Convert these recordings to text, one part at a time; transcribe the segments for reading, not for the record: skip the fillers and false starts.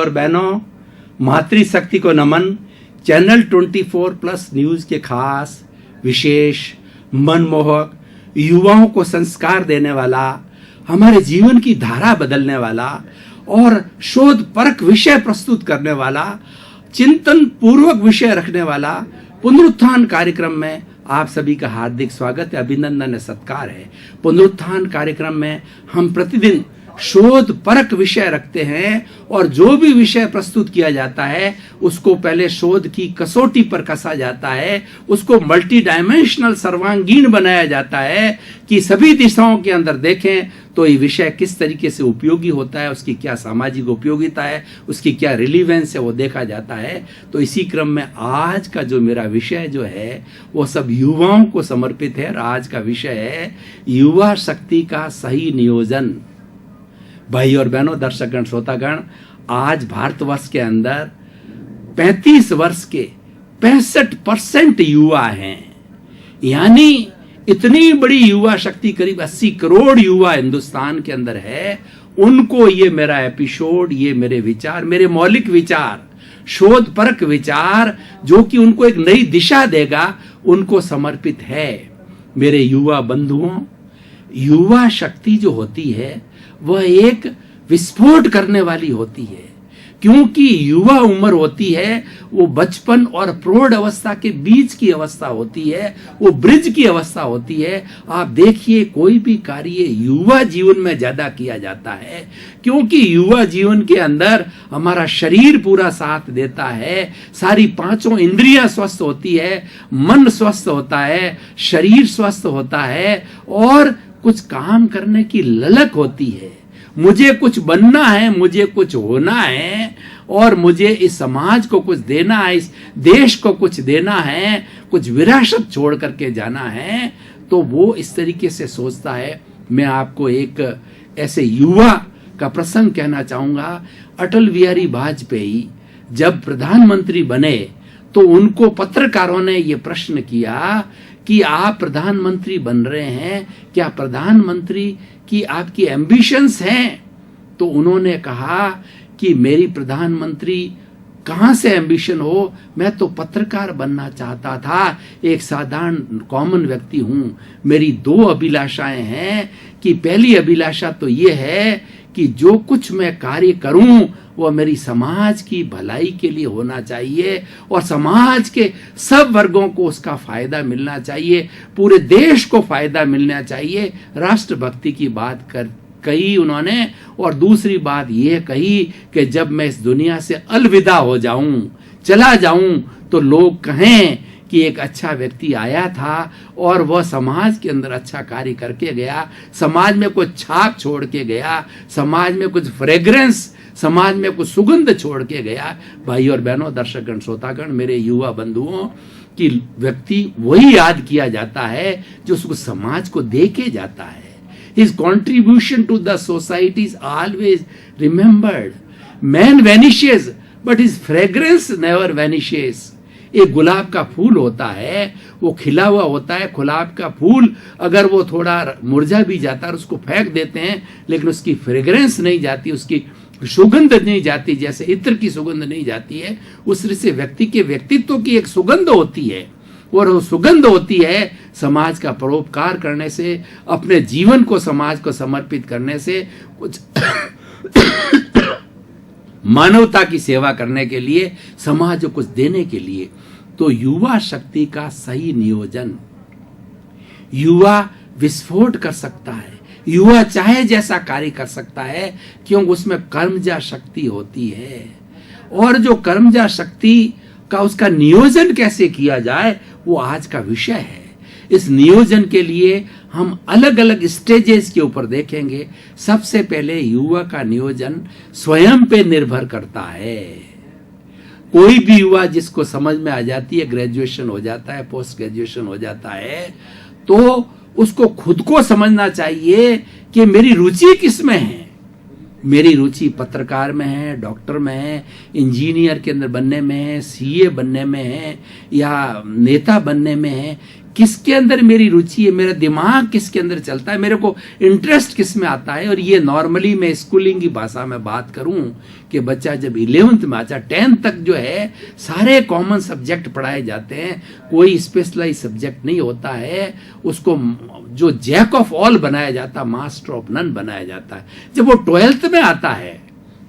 और बहनों, मातृशक्ति को नमन। चैनल 24+ न्यूज के खास, विशेष, मनमोहक, युवाओं को संस्कार देने वाला, हमारे जीवन की धारा बदलने वाला और शोध परक विषय प्रस्तुत करने वाला, चिंतन पूर्वक विषय रखने वाला पुनरुत्थान कार्यक्रम में आप सभी का हार्दिक स्वागत है, अभिनंदन है, सत्कार है। पुनरुत्थान कार्यक्रम में हम प्रतिदिन शोध परक विषय रखते हैं और जो भी विषय प्रस्तुत किया जाता है उसको पहले शोध की कसौटी पर कसा जाता है, उसको मल्टी डायमेंशनल सर्वांगीण बनाया जाता है कि सभी दिशाओं के अंदर देखें तो ये विषय किस तरीके से उपयोगी होता है, उसकी क्या सामाजिक उपयोगिता है, उसकी क्या रिलीवेंस है, वो देखा जाता है। तो इसी क्रम में आज का जो मेरा विषय जो है वो सब युवाओं को समर्पित है। आज का विषय है युवा शक्ति का सही नियोजन। भाई और बहनों, दर्शकगण, श्रोतागण, आज भारतवर्ष के अंदर 35 वर्ष के 65% युवा हैं। यानी इतनी बड़ी युवा शक्ति, करीब 80 करोड़ युवा हिंदुस्तान के अंदर है। उनको ये मेरा एपिसोड, ये मेरे विचार, मेरे मौलिक विचार, शोध परक विचार जो कि उनको एक नई दिशा देगा, उनको समर्पित है। मेरे युवा बंधुओं, युवा शक्ति जो होती है वह एक विस्फोट करने वाली होती है, क्योंकि युवा उम्र होती है वो बचपन और प्रौढ़ अवस्था के बीच की अवस्था होती है, वो ब्रिज की अवस्था होती है। आप देखिए, कोई भी कार्य युवा जीवन में ज्यादा किया जाता है, क्योंकि युवा जीवन के अंदर हमारा शरीर पूरा साथ देता है, सारी पांचों इंद्रियां स्वस्थ होती है, मन स्वस्थ होता है, शरीर स्वस्थ होता है और कुछ काम करने की ललक होती है। मुझे कुछ बनना है, मुझे कुछ होना है और मुझे इस समाज को कुछ देना है, इस देश को कुछ देना है, कुछ विरासत छोड़ करके जाना है। तो वो इस तरीके से सोचता है। मैं आपको एक ऐसे युवा का प्रसंग कहना चाहूंगा। अटल बिहारी वाजपेयी जब प्रधानमंत्री बने तो उनको पत्रकारों ने ये प्रश्न किया कि आप प्रधानमंत्री बन रहे हैं, क्या प्रधानमंत्री की आपकी एम्बिशंस हैं? तो उन्होंने कहा कि मेरी प्रधानमंत्री कहां से एम्बिशन हो, मैं तो पत्रकार बनना चाहता था, एक साधारण कॉमन व्यक्ति हूं। मेरी 2 अभिलाषाएं हैं कि पहली अभिलाषा तो ये है कि जो कुछ मैं कार्य करूं वो मेरी समाज की भलाई के लिए होना चाहिए और समाज के सब वर्गों को उसका फायदा मिलना चाहिए, पूरे देश को फायदा मिलना चाहिए। राष्ट्रभक्ति की बात कही उन्होंने। और दूसरी बात यह कही कि जब मैं इस दुनिया से अलविदा हो जाऊं, चला जाऊं, तो लोग कहें कि एक अच्छा व्यक्ति आया था और वह समाज के अंदर अच्छा कार्य करके गया, समाज में कुछ छाप छोड़ के गया, समाज में कुछ फ्रेग्रेंस, समाज में कुछ सुगंध छोड़ के गया। भाई और बहनों, दर्शकगण, श्रोतागण, मेरे युवा बंधुओं, कि व्यक्ति वही याद किया जाता है जो उसको समाज को दे के जाता है। His contribution to the society is always remembered. Man vanishes, but his fragrance never vanishes. एक गुलाब का फूल होता है, वो खिला हुआ होता है। गुलाब का फूल अगर वो थोड़ा मुरझा भी जाता है, उसको फेंक देते हैं, लेकिन उसकी फ्रेग्रेंस नहीं जाती, उसकी सुगंध नहीं जाती, जैसे इत्र की सुगंध नहीं जाती है। उस तरह से व्यक्ति के व्यक्तित्व की एक सुगंध होती है और वो सुगंध होती है समाज का परोपकार करने से, अपने जीवन को समाज को समर्पित करने से, कुछ मानवता की सेवा करने के लिए, समाज को कुछ देने के लिए। तो युवा शक्ति का सही नियोजन, युवा विस्फोट कर सकता है, युवा चाहे जैसा कार्य कर सकता है, क्योंकि उसमें कर्मजा शक्ति होती है। और जो कर्मजा शक्ति का उसका नियोजन कैसे किया जाए, वो आज का विषय है। इस नियोजन के लिए हम अलग अलग स्टेजेस के ऊपर देखेंगे। सबसे पहले युवा का नियोजन स्वयं पे निर्भर करता है। कोई भी युवा जिसको समझ में आ जाती है, ग्रेजुएशन हो जाता है, पोस्ट ग्रेजुएशन हो जाता है, तो उसको खुद को समझना चाहिए कि मेरी रुचि किस में है। मेरी रुचि पत्रकार में है, डॉक्टर में है, इंजीनियर के अंदर बनने में है, सीए बनने में है या नेता बनने में है। किसके अंदर मेरी रुचि है, मेरा दिमाग किसके अंदर चलता है, मेरे को इंटरेस्ट किस में आता है। और ये नॉर्मली मैं स्कूलिंग की भाषा में बात करूं कि बच्चा जब 11th में आता, 10th तक जो है सारे कॉमन सब्जेक्ट पढ़ाए जाते हैं, कोई स्पेशलाइज सब्जेक्ट नहीं होता है। उसको जो जैक ऑफ ऑल बनाया जाता, मास्टर ऑफ नन बनाया जाता है। जब वो 12th में आता है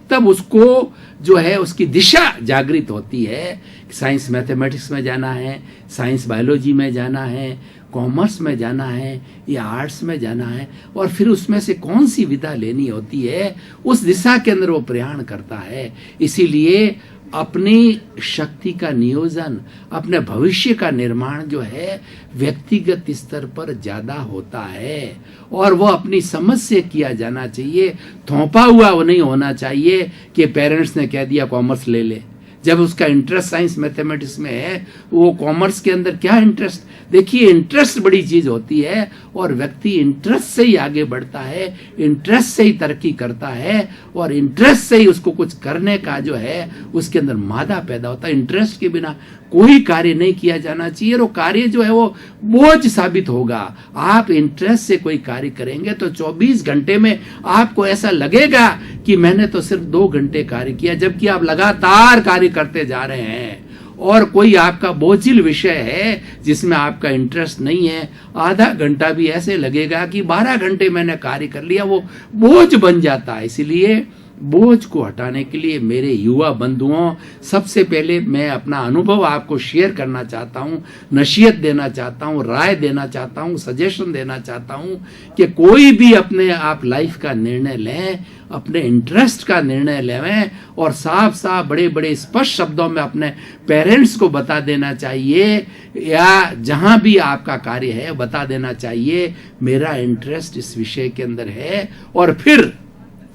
तब उसको जो है उसकी दिशा जागृत होती है। साइंस मैथमेटिक्स में जाना है, साइंस बायोलॉजी में जाना है, कॉमर्स में जाना है या आर्ट्स में जाना है, और फिर उसमें से कौन सी विधा लेनी होती है, उस दिशा के अंदर वो प्रयाण करता है। इसीलिए अपनी शक्ति का नियोजन, अपने भविष्य का निर्माण जो है व्यक्तिगत स्तर पर ज्यादा होता है, और वो अपनी समझ से किया जाना चाहिए। थोपा हुआ वो नहीं होना चाहिए कि पेरेंट्स ने कह दिया कॉमर्स ले ले। जब उसका इंटरेस्ट साइंस मैथमेटिक्स में है, वो कॉमर्स के अंदर क्या इंटरेस्ट, देखिए इंटरेस्ट बड़ी चीज होती है, और व्यक्ति इंटरेस्ट से ही आगे बढ़ता है, इंटरेस्ट से ही तरक्की करता है, और इंटरेस्ट से ही उसको कुछ करने का जो है उसके अंदर मादा पैदा होता है। इंटरेस्ट के बिना कोई कार्य नहीं किया जाना चाहिए, और वो कार्य जो है वो बोझ साबित होगा। आप इंटरेस्ट से कोई कार्य करेंगे तो 24 घंटे में आपको ऐसा लगेगा कि मैंने तो सिर्फ 2 घंटे कार्य किया, जबकि आप लगातार कार्य करते जा रहे हैं। और कोई आपका बोझिल विषय है जिसमें आपका इंटरेस्ट नहीं है, आधा घंटा भी ऐसे लगेगा कि 12 घंटे मैंने कार्य कर लिया, वो बोझ बन जाता है। इसलिए बोझ को हटाने के लिए मेरे युवा बंधुओं, सबसे पहले मैं अपना अनुभव आपको शेयर करना चाहता हूँ, नसीहत देना चाहता हूँ, राय देना चाहता हूँ, सजेशन देना चाहता हूँ कि कोई भी अपने आप लाइफ का निर्णय लें, अपने इंटरेस्ट का निर्णय लें, और साफ साफ बड़े बड़े स्पष्ट शब्दों में अपने पेरेंट्स को बता देना चाहिए, या जहां भी आपका कार्य है बता देना चाहिए मेरा इंटरेस्ट इस विषय के अंदर है। और फिर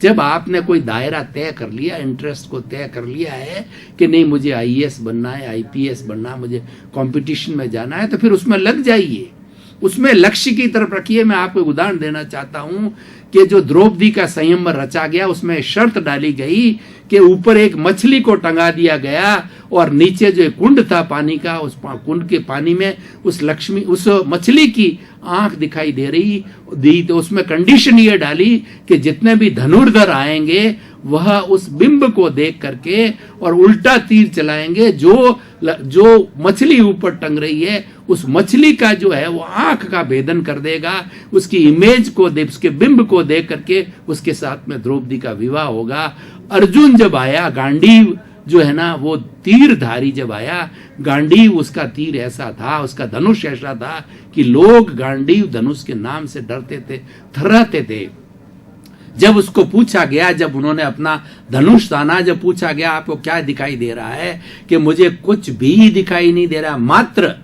जब आपने कोई दायरा तय कर लिया, इंटरेस्ट को तय कर लिया है कि नहीं मुझे आईएएस बनना है, आईपीएस बनना है, मुझे कंपटीशन में जाना है, तो फिर उसमें लग जाइए, उसमें लक्ष्य की तरफ रखिए। मैं आपको एक उदाहरण देना चाहता हूं कि जो द्रौपदी का संयम रचा गया, उसमें शर्त डाली गई कि ऊपर एक मछली को टंगा दिया गया, और नीचे जो कुंड था पानी का, उस कुंड के पानी में उस मछली की आंख दिखाई दे रही दी। तो उसमें कंडीशन ये डाली कि जितने भी धनुर्धर आएंगे वह उस बिंब को देख करके और उल्टा तीर चलाएंगे, जो मछली ऊपर टंग रही है उस मछली का जो है वो आंख का भेदन कर देगा, उसकी इमेज को उसके बिंब को देख करके उसके साथ में द्रौपदी का विवाह होगा। अर्जुन जब आया, गांडीव जो है ना वो तीरधारी जब आया, गांडीव उसका तीर ऐसा था, उसका धनुष ऐसा था कि लोग गांडीव धनुष के नाम से डरते थे, थर्राते थे। जब उसको पूछा गया, जब उन्होंने अपना धनुष ताना, जब पूछा गया आपको क्या दिखाई दे रहा है, कि मुझे कुछ भी दिखाई नहीं दे रहा, मात्र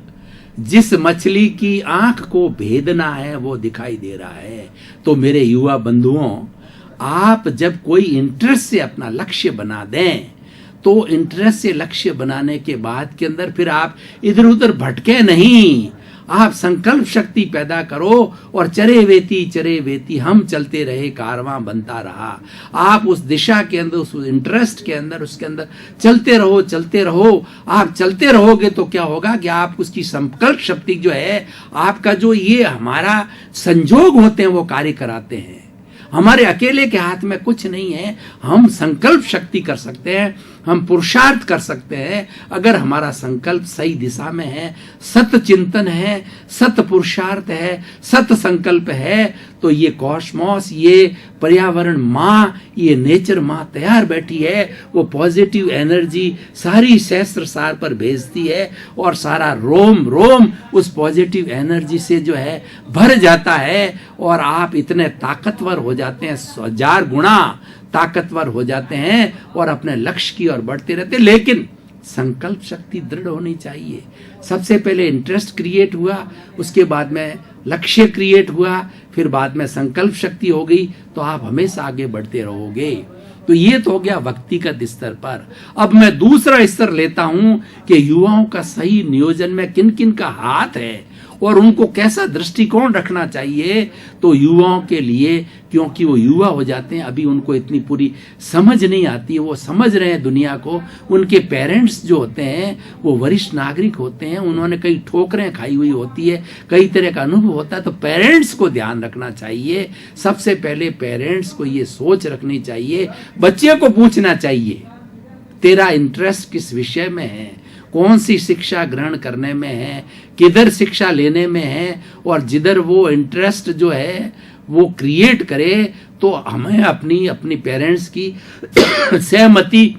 जिस मछली की आंख को भेदना है वो दिखाई दे रहा है। तो मेरे युवा बंधुओं, आप जब कोई इंटरेस्ट से अपना लक्ष्य बना दें, तो इंटरेस्ट से लक्ष्य बनाने के बाद के अंदर फिर आप इधर उधर भटके नहीं, आप संकल्प शक्ति पैदा करो, और चरे वेती हम चलते रहे, कारवां बनता रहा। आप उस दिशा के अंदर, उस इंटरेस्ट के अंदर, उसके अंदर चलते रहो। आप चलते रहोगे तो क्या होगा कि आप उसकी संकल्प शक्ति जो है, आपका जो ये हमारा संजोग होते हैं वो कार्य कराते हैं। हमारे अकेले के हाथ में कुछ नहीं है, हम संकल्प शक्ति कर सकते हैं, हम पुरुषार्थ कर सकते हैं। अगर हमारा संकल्प सही दिशा में है, सत चिंतन है, सत पुरुषार्थ है, सत संकल्प है, तो ये कॉस्मोस, ये पर्यावरण माँ, ये नेचर माँ तैयार बैठी है, वो पॉजिटिव एनर्जी सारी सहस्त्र सार पर भेजती है, और सारा रोम उस पॉजिटिव एनर्जी से जो है भर जाता है, और आप इतने ताकतवर हो जाते हैं, 1000 गुना ताकतवर हो जाते हैं, और अपने लक्ष्य की ओर बढ़ते रहते। लेकिन संकल्प शक्ति दृढ़ होनी चाहिए। सबसे पहले इंटरेस्ट क्रिएट हुआ, उसके बाद में लक्ष्य क्रिएट हुआ, फिर बाद में संकल्प शक्ति हो गई, तो आप हमेशा आगे बढ़ते रहोगे। तो ये तो हो गया व्यक्तिगत स्तर पर। अब मैं दूसरा स्तर लेता हूं कि युवाओं का सही नियोजन में किन किन का हाथ है, और उनको कैसा दृष्टिकोण रखना चाहिए, तो युवाओं के लिए, क्योंकि वो युवा हो जाते हैं, अभी उनको इतनी पूरी समझ नहीं आती है, वो समझ रहे हैं दुनिया को। उनके पेरेंट्स जो होते हैं वो वरिष्ठ नागरिक होते हैं, उन्होंने कई ठोकरें खाई हुई होती है, कई तरह का अनुभव होता है, तो पेरेंट्स को ध्यान रखना चाहिए। सबसे पहले पेरेंट्स को ये सोच रखनी चाहिए, बच्चे को पूछना चाहिए तेरा इंटरेस्ट किस विषय में है, कौन सी शिक्षा ग्रहण करने में है, किधर शिक्षा लेने में है, और जिधर वो इंटरेस्ट जो है वो क्रिएट करे, तो हमें अपनी पेरेंट्स की सहमति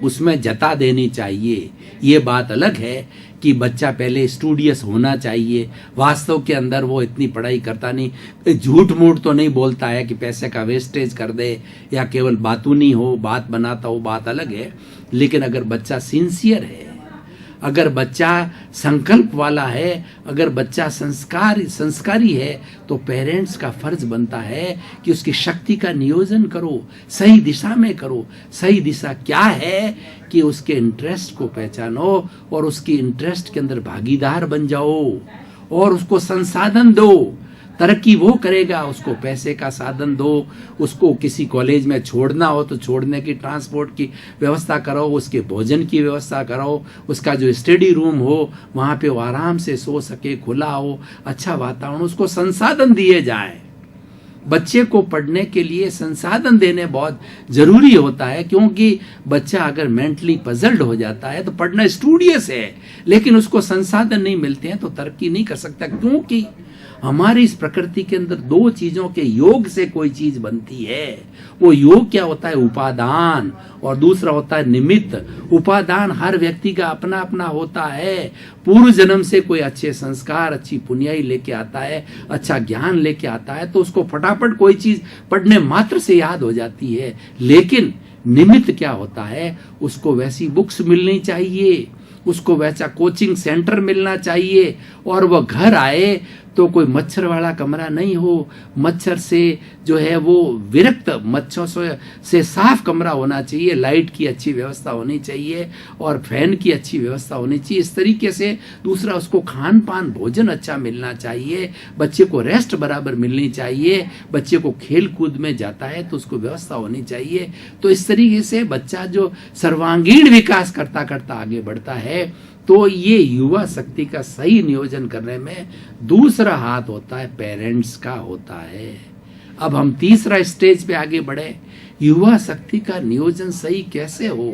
उसमें जता देनी चाहिए। ये बात अलग है कि बच्चा पहले स्टूडियस होना चाहिए, वास्तव के अंदर वो इतनी पढ़ाई करता नहीं, झूठ मूठ तो नहीं बोलता है कि पैसे का वेस्टेज कर दे या केवल बातूनी हो, बात बनाता हो, बात अलग है। लेकिन अगर बच्चा सिंसियर है, अगर बच्चा संकल्प वाला है, अगर बच्चा संस्कारी है, तो पेरेंट्स का फर्ज बनता है कि उसकी शक्ति का नियोजन करो, सही दिशा में करो। सही दिशा क्या है कि उसके इंटरेस्ट को पहचानो और उसकी इंटरेस्ट के अंदर भागीदार बन जाओ और उसको संसाधन दो। तरक्की वो करेगा, उसको पैसे का साधन दो, उसको किसी कॉलेज में छोड़ना हो तो छोड़ने की ट्रांसपोर्ट की व्यवस्था कराओ, उसके भोजन की व्यवस्था कराओ, उसका जो स्टडी रूम हो वहाँ पे वो आराम से सो सके, खुला हो, अच्छा वातावरण, उसको संसाधन दिए जाए। बच्चे को पढ़ने के लिए संसाधन देने बहुत जरूरी होता है, क्योंकि बच्चा अगर मेंटली पजल्ड हो जाता है तो पढ़ना स्टूडियस है, लेकिन उसको संसाधन नहीं मिलते हैं तो तरक्की नहीं कर सकता। क्योंकि हमारी इस प्रकृति के अंदर दो चीजों के योग से कोई चीज बनती है। वो योग क्या होता है? उपादान, और दूसरा होता है निमित्त। उपादान हर व्यक्ति का अपना अपना होता है। पूर्व जन्म से कोई अच्छे संस्कार, अच्छी पुण्याई लेके आता है, अच्छा ज्ञान लेके आता है, तो उसको फटाफट कोई चीज पढ़ने मात्र से याद हो जाती है। लेकिन निमित्त क्या होता है? उसको वैसी बुक्स मिलनी चाहिए, उसको वैसा कोचिंग सेंटर मिलना चाहिए, और वह घर आए तो कोई मच्छर वाला कमरा नहीं हो, मच्छर से जो है वो विरक्त, मच्छरों से साफ कमरा होना चाहिए, लाइट की अच्छी व्यवस्था होनी चाहिए और फैन की अच्छी व्यवस्था होनी चाहिए। इस तरीके से दूसरा, उसको खान पान भोजन अच्छा मिलना चाहिए, बच्चे को रेस्ट बराबर मिलनी चाहिए, बच्चे को खेल कूद में जाता है तो उसको व्यवस्था होनी चाहिए। तो इस तरीके से बच्चा जो सर्वांगीण विकास करता करता आगे बढ़ता है, तो ये युवा शक्ति का सही नियोजन करने में दूसरा हाथ होता है, पेरेंट्स का होता है। अब हम तीसरा स्टेज पे आगे बढ़े, युवा शक्ति का नियोजन सही कैसे हो।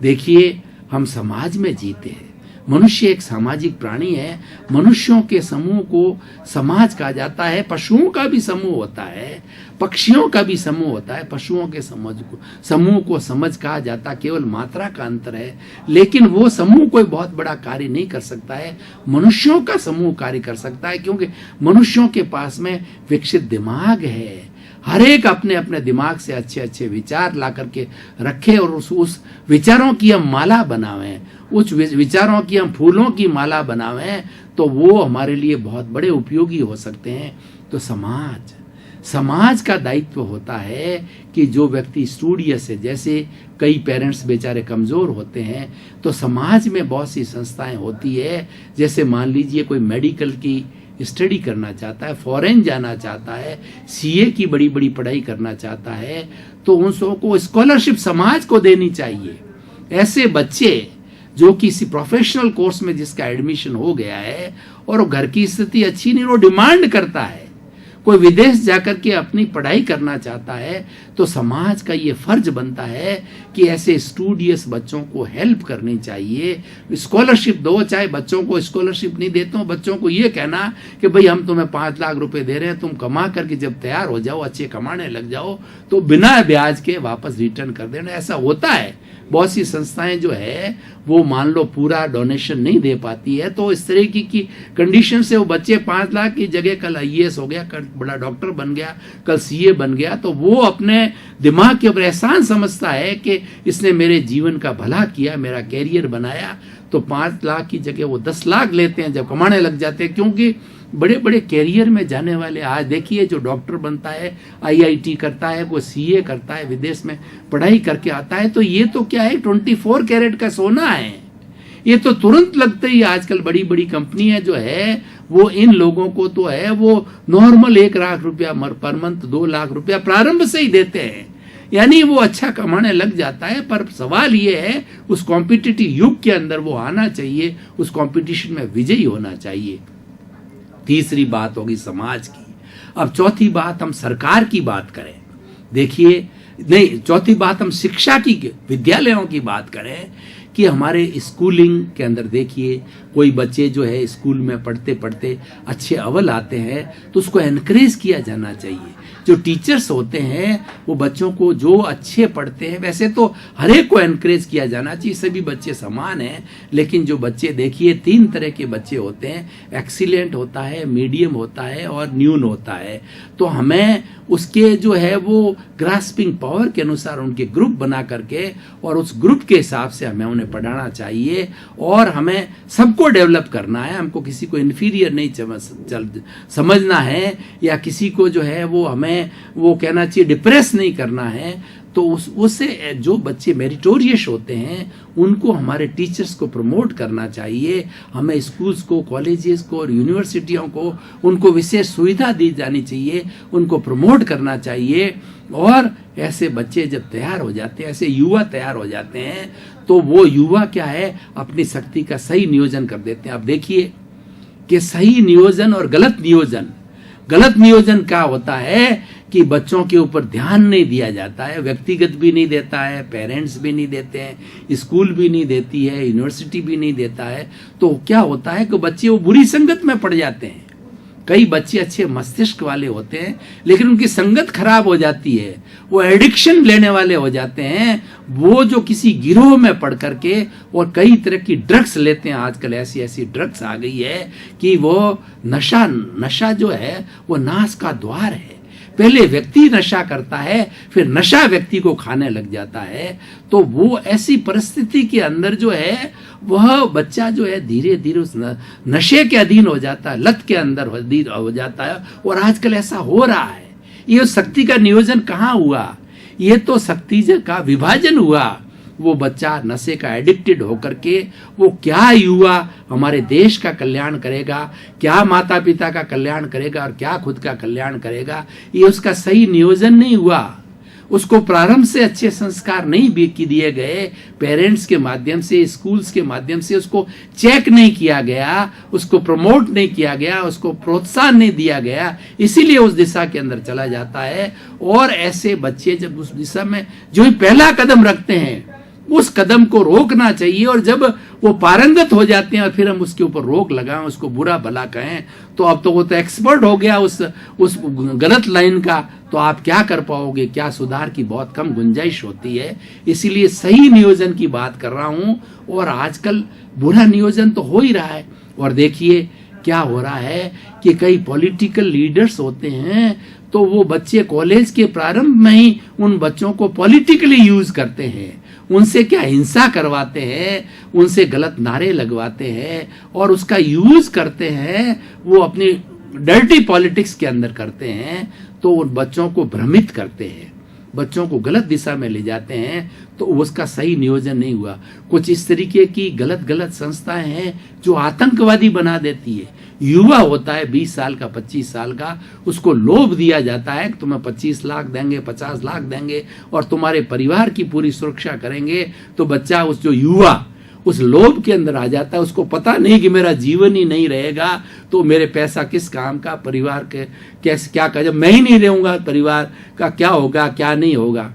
देखिए, हम समाज में जीते हैं, मनुष्य एक सामाजिक प्राणी है, मनुष्यों के समूह को समाज कहा जाता है। पशुओं का भी समूह होता है, पक्षियों का भी समूह होता है, पशुओं के समूह को समझ कहा जाता, केवल मात्रा का अंतर है। लेकिन वो समूह कोई बहुत बड़ा कार्य नहीं कर सकता है, मनुष्यों का समूह कार्य कर सकता है, क्योंकि मनुष्यों के पास में विकसित दिमाग है। हर एक अपने अपने दिमाग से अच्छे अच्छे विचार ला करके रखे और उस विचारों की हम माला बनावें, उस विचारों की हम फूलों की माला बनावें, तो वो हमारे लिए बहुत बड़े उपयोगी हो सकते हैं। तो समाज का दायित्व होता है कि जो व्यक्ति स्टूडियस है, जैसे कई पेरेंट्स बेचारे कमजोर होते हैं, तो समाज में बहुत सी संस्थाएं होती है, जैसे मान लीजिए कोई मेडिकल की स्टडी करना चाहता है, फॉरेन जाना चाहता है, सीए की बड़ी बड़ी पढ़ाई करना चाहता है, तो उन सबको स्कॉलरशिप समाज को देनी चाहिए। ऐसे बच्चे जो किसी प्रोफेशनल कोर्स में जिसका एडमिशन हो गया है और वो घर की स्थिति अच्छी नहीं, वो डिमांड करता है, कोई विदेश जाकर के अपनी पढ़ाई करना चाहता है, तो समाज का ये फर्ज बनता है कि ऐसे स्टूडियस बच्चों को हेल्प करनी चाहिए, स्कॉलरशिप दो। चाहे बच्चों को स्कॉलरशिप नहीं देते हो, बच्चों को ये कहना कि भाई हम तुम्हें 5 लाख रुपए दे रहे हैं, तुम कमा करके जब तैयार हो जाओ, अच्छे कमाने लग जाओ, तो बिना ब्याज के वापस रिटर्न कर देना। ऐसा होता है, बहुत सी संस्थाएं जो है वो मान लो पूरा डोनेशन नहीं दे पाती है, तो इस तरह की कंडीशन से वो बच्चे 5 लाख की जगह कल आईएएस हो गया, कल बड़ा डॉक्टर बन गया, कल सीए बन गया, तो वो अपने दिमाग के ऊपर एहसान समझता है कि इसने मेरे जीवन का भला किया, मेरा कैरियर बनाया। तो 5 लाख की जगह वो 10 लाख लेते हैं जब कमाने लग जाते हैं, क्योंकि बड़े बड़े कैरियर में जाने वाले, आज देखिए जो डॉक्टर बनता है, आईआईटी करता है, कोई सीए करता है, विदेश में पढ़ाई करके आता है, तो ये तो क्या है, 24 कैरेट का सोना है। ये तो तुरंत लगते ही आजकल बड़ी बड़ी कंपनियां जो है वो इन लोगों को तो है वो नॉर्मल 1 लाख रुपया पर मंथ, 2 लाख रुपया प्रारंभ से ही देते हैं, यानी वो अच्छा कमाने लग जाता है। पर सवाल ये है उस कॉम्पिटिटिव युग के अंदर वो आना चाहिए, उस कंपटीशन में विजयी होना चाहिए। तीसरी बात होगी समाज की। अब चौथी बात हम सरकार की बात करें, देखिए नहीं, चौथी बात हम शिक्षा की, विद्यालयों की बात करें कि हमारे स्कूलिंग के अंदर देखिए कोई बच्चे जो है स्कूल में पढ़ते पढ़ते अच्छे अव्वल आते हैं तो उसको एनकरेज किया जाना चाहिए। जो टीचर्स होते हैं वो बच्चों को जो अच्छे पढ़ते हैं, वैसे तो हर एक को एनकरेज किया जाना चाहिए, सभी बच्चे समान हैं, लेकिन जो बच्चे देखिए 3 तरह के बच्चे होते हैं, एक्सीलेंट होता है, मीडियम होता है और न्यून होता है। तो हमें उसके जो है वो ग्रास्पिंग पावर के अनुसार उनके ग्रुप बना करके और उस ग्रुप के हिसाब से हमें उन्हें पढ़ाना चाहिए और हमें सबको डेवलप करना है। हमको किसी को इन्फीरियर नहीं समझना है या किसी को जो है वो हमें वो कहना चाहिए डिप्रेस नहीं करना है। तो उससे जो बच्चे मेरिटोरियस होते हैं उनको हमारे टीचर्स को प्रमोट करना चाहिए। हमें स्कूल्स को, कॉलेजेस को और यूनिवर्सिटियों को उनको विशेष सुविधा दी जानी चाहिए, उनको प्रमोट करना चाहिए। और ऐसे बच्चे जब तैयार हो जाते हैं, ऐसे युवा तैयार हो जाते हैं तो वो युवा क्या है अपनी शक्ति का सही नियोजन कर देते हैं। अब देखिए कि सही नियोजन और गलत नियोजन क्या होता है कि बच्चों के ऊपर ध्यान नहीं दिया जाता है, व्यक्तिगत भी नहीं देता है, पेरेंट्स भी नहीं देते हैं, स्कूल भी नहीं देती है, यूनिवर्सिटी भी नहीं देता है। तो क्या होता है कि बच्चे वो बुरी संगत में पड़ जाते हैं। कई बच्चे अच्छे मस्तिष्क वाले होते हैं लेकिन उनकी संगत खराब हो जाती है, वो एडिक्शन लेने वाले हो जाते हैं, वो जो किसी गिरोह में पढ़ करके और कई तरह की ड्रग्स लेते हैं। आजकल ऐसी ऐसी ड्रग्स आ गई है कि वो नशा जो है वो नाश का द्वार है। पहले व्यक्ति नशा करता है, फिर नशा व्यक्ति को खाने लग जाता है। तो वो ऐसी परिस्थिति के अंदर जो है वह बच्चा जो है धीरे धीरे उस नशे के अधीन हो जाता है, लत के अंदर हो जाता है। और आजकल ऐसा हो रहा है। ये शक्ति का नियोजन कहाँ हुआ? ये तो शक्ति का विभाजन हुआ। वो बच्चा नशे का एडिक्टेड होकर के वो क्या युवा हमारे देश का कल्याण करेगा, क्या माता पिता का कल्याण करेगा और क्या खुद का कल्याण करेगा, ये उसका सही नियोजन नहीं हुआ। उसको प्रारंभ से अच्छे संस्कार नहीं भी दिए गए, पेरेंट्स के माध्यम से, स्कूल्स के माध्यम से उसको चेक नहीं किया गया, उसको प्रमोट नहीं किया गया, उसको प्रोत्साहन नहीं दिया गया, इसीलिए उस दिशा के अंदर चला जाता है। और ऐसे बच्चे जब उस दिशा में जो पहला कदम रखते हैं उस कदम को रोकना चाहिए। और जब वो पारंगत हो जाते हैं और फिर हम उसके ऊपर रोक लगाएं, उसको बुरा भला कहें, तो अब तो वो तो एक्सपर्ट हो गया उस गलत लाइन का, तो आप क्या कर पाओगे? क्या सुधार की बहुत कम गुंजाइश होती है। इसीलिए सही नियोजन की बात कर रहा हूं। और आजकल बुरा नियोजन तो हो ही रहा है। और देखिए क्या हो रहा है कि कई पॉलिटिकल लीडर्स होते हैं तो वो बच्चे कॉलेज के प्रारंभ में ही उन बच्चों को पॉलिटिकली यूज करते हैं, उनसे क्या हिंसा करवाते हैं, उनसे गलत नारे लगवाते हैं और उसका यूज करते हैं, वो अपनी डर्टी पॉलिटिक्स के अंदर करते हैं। तो उन बच्चों को भ्रमित करते हैं, बच्चों को गलत दिशा में ले जाते हैं। तो उसका सही नियोजन नहीं हुआ। कुछ इस तरीके की गलत संस्थाएं हैं जो आतंकवादी बना देती है। युवा होता है 20 साल का, 25 साल का, उसको लोभ दिया जाता है कि तुम्हें 25 लाख देंगे, 50 लाख देंगे और तुम्हारे परिवार की पूरी सुरक्षा करेंगे। तो बच्चा उस जो युवा उस लोभ के अंदर आ जाता है, उसको पता नहीं कि मेरा जीवन ही नहीं रहेगा तो मेरे पैसा किस काम का, परिवार के कैसे क्या कर, जब मैं ही नहीं रहूंगा परिवार का क्या होगा, क्या नहीं होगा,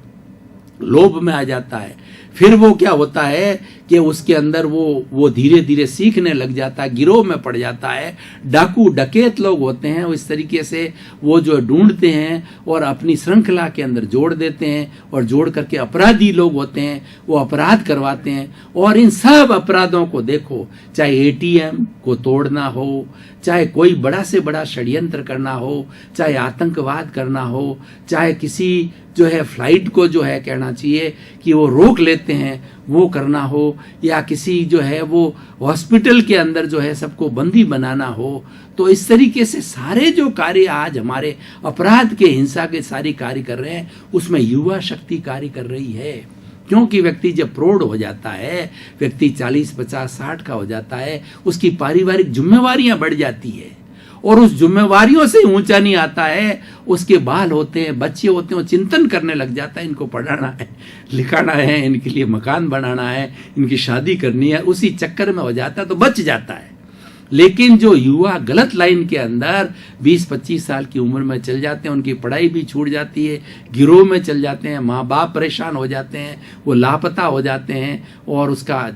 लोभ में आ जाता है। फिर वो क्या होता है कि उसके अंदर वो धीरे धीरे सीखने लग जाता है, गिरोह में पड़ जाता है। डाकू डकैत लोग होते हैं वो इस तरीके से वो जो ढूंढते हैं और अपनी श्रृंखला के अंदर जोड़ देते हैं और जोड़ करके अपराधी लोग होते हैं वो अपराध करवाते हैं। और इन सब अपराधों को देखो, चाहे एटीएम को तोड़ना हो, चाहे कोई बड़ा से बड़ा षड्यंत्र करना हो, चाहे आतंकवाद करना हो, चाहे किसी जो है फ्लाइट को जो है कहना चाहिए कि वो रोक लेते हैं वो करना हो, या किसी जो है वो हॉस्पिटल के अंदर जो है सबको बंदी बनाना हो। तो इस तरीके से सारे जो कार्य आज हमारे अपराध के, हिंसा के सारी कार्य कर रहे हैं उसमें युवा शक्ति कार्य कर रही है। क्योंकि व्यक्ति जब प्रौढ़ हो जाता है, व्यक्ति 40, 50, 60 का हो जाता है, उसकी पारिवारिक जिम्मेवारियां बढ़ जाती है। और उस जिम्मेवारियों से ऊंचा नहीं आता है। उसके बाल होते हैं, बच्चे होते हैं, वो चिंतन करने लग जाता है, इनको पढ़ाना है, लिखाना है, इनके लिए मकान बनाना है, इनकी शादी करनी है, उसी चक्कर में हो जाता है तो बच जाता है। लेकिन जो युवा गलत लाइन के अंदर 20-25 साल की उम्र में चल जाते हैं, उनकी पढ़ाई भी छूट जाती है, गिरोह में चल जाते हैं, माँ बाप परेशान हो जाते हैं, वो लापता हो जाते हैं और उसका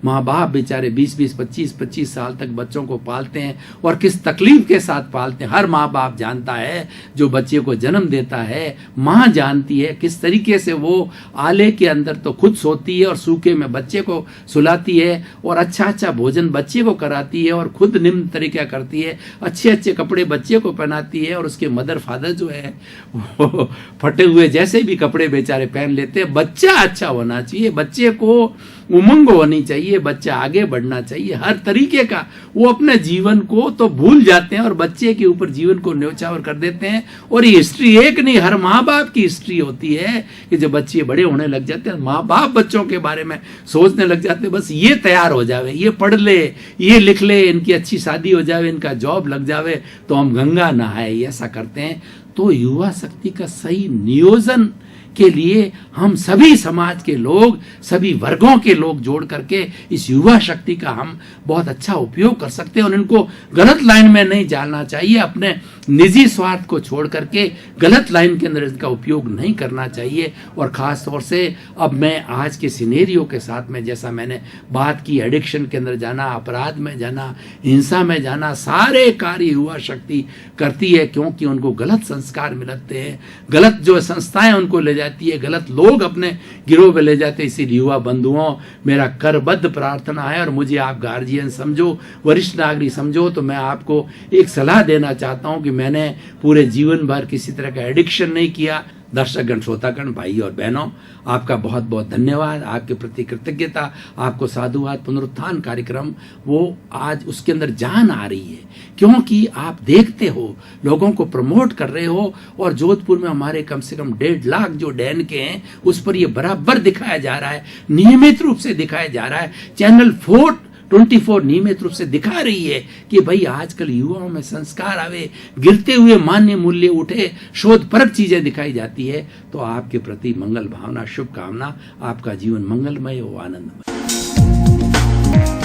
माँ बाप बेचारे 20-20, 25-25 साल तक बच्चों को पालते हैं और किस तकलीफ के साथ पालते हैं। हर माँ बाप जानता है, जो बच्चे को जन्म देता है, माँ जानती है किस तरीके से वो आले के अंदर तो खुद सोती है और सूखे में बच्चे को सुलाती है और अच्छा भोजन बच्चे को कराती है और खुद निम्न तरीका करती है, अच्छे कपड़े बच्चे को पहनाती है और उसके मदर फादर जो है वो फटे हुए जैसे भी कपड़े बेचारे पहन लेते हैं। बच्चा अच्छा होना चाहिए, बच्चे को उमंग होनी चाहिए, बच्चा आगे बढ़ना चाहिए हर तरीके का। वो अपने जीवन को तो भूल जाते हैं और बच्चे के ऊपर जीवन को न्योछावर कर देते हैं। और ये हिस्ट्री एक नहीं, हर माँ बाप की हिस्ट्री होती है कि जब बच्चे बड़े होने लग जाते हैं, माँ बाप बच्चों के बारे में सोचने लग जाते हैं, बस ये तैयार हो जावे, ये पढ़ ले, ये लिख ले, इनकी अच्छी शादी हो जावे, इनका जॉब लग जावे तो हम गंगा नहाए, ऐसा करते हैं। तो युवा शक्ति का सही नियोजन के लिए हम सभी समाज के लोग, सभी वर्गों के लोग जोड़ करके इस युवा शक्ति का हम बहुत अच्छा उपयोग कर सकते हैं और इनको गलत लाइन में नहीं डालना चाहिए। अपने निजी स्वार्थ को छोड़ करके गलत लाइन के अंदर इसका उपयोग नहीं करना चाहिए। और ख़ास तौर से अब मैं आज के सिनेरियो के साथ में, जैसा मैंने बात की, एडिक्शन के अंदर जाना, अपराध में जाना, हिंसा में जाना, सारे कार्य युवा शक्ति करती है क्योंकि उनको गलत संस्कार मिलते हैं, गलत जो संस्थाएं उनको ले जाती है, गलत लोग अपने गिरोह में ले जाते हैं। इसीलिए युवा बंधुओं, मेरा करबद्ध प्रार्थना है और मुझे आप गार्जियन समझो, वरिष्ठ नागरिक समझो, तो मैं आपको एक सलाह देना चाहता हूं कि मैंने पूरे जीवन भर किसी तरह का एडिक्शन नहीं किया। दर्शकगण, श्रोतागण, भाई और बहनों, आपका बहुत बहुत धन्यवाद, आपके प्रति कृतज्ञता। आपको साधुवाद पुनरुत्थान कार्यक्रम वो आज उसके अंदर जान आ रही है क्योंकि आप देखते हो, लोगों को प्रमोट कर रहे हो और जोधपुर में हमारे कम से कम 1.5 लाख जो डैन के हैं उस पर ये बराबर दिखाया जा रहा है, नियमित रूप से दिखाया जा रहा है। चैनल 424 नियमित रूप से दिखा रही है कि भाई आजकल युवाओं में संस्कार आवे, गिरते हुए मान्य मूल्य उठे, शोध परक चीजें दिखाई जाती है। तो आपके प्रति मंगल भावना, शुभकामना, आपका जीवन मंगलमय हो, आनंदमय।